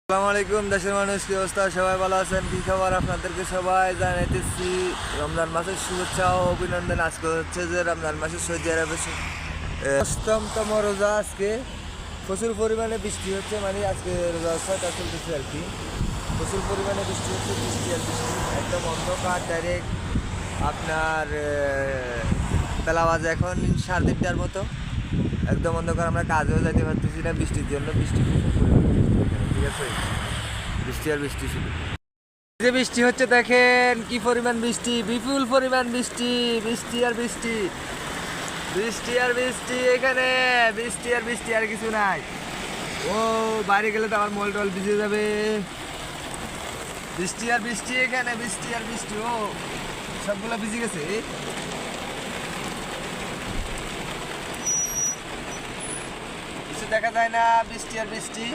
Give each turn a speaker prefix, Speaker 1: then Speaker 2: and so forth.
Speaker 1: আসসালামু আলাইকুম। দেশের মানুষ কি অবস্থা? সবাই ভালো আছেন? কি খবর আপনাদেরকে? সবাই জানাইতেছি রমজান মাসের শুভেচ্ছা ও অভিনন্দন। আজকে হচ্ছে যে রমজান মাসের সৌদি আরবের অষ্টমতম রোজা। আজকে প্রচুর পরিমাণে বৃষ্টি হচ্ছে, মানে আজকে রোজা ছয়টা চলতেছে আর কি। প্রচুর পরিমাণে বৃষ্টি হচ্ছে, বৃষ্টি আর বৃষ্টি, একদম অন্ধকার ডাইরেক্ট। আপনার বেলা বাজে এখন 3:30টার মতো, একদম অন্ধকার। আমরা কাজেও যাইতে পারতেছি না বৃষ্টির জন্য। বৃষ্টি প্রচুর পরিমাণে বৃষ্টি এখানে, ঠিক আছে? বৃষ্টি আর বৃষ্টি শুধু। যে বৃষ্টি হচ্ছে দেখেন কি পরিমাণ বৃষ্টি, বিপুল পরিমাণ বৃষ্টি। বৃষ্টি আর বৃষ্টি, বৃষ্টি আর বৃষ্টি, এখানে বৃষ্টি আর বৃষ্টি, আর কিছু নাই। ও বাইরে গেলে তো আমার মল টল ভিজে যাবে। বৃষ্টি আর বৃষ্টি, এখানে বৃষ্টি আর বৃষ্টি। ও সবগুলো ভিজে গেছে, কিছু দেখা যায় না। বৃষ্টি আর বৃষ্টি।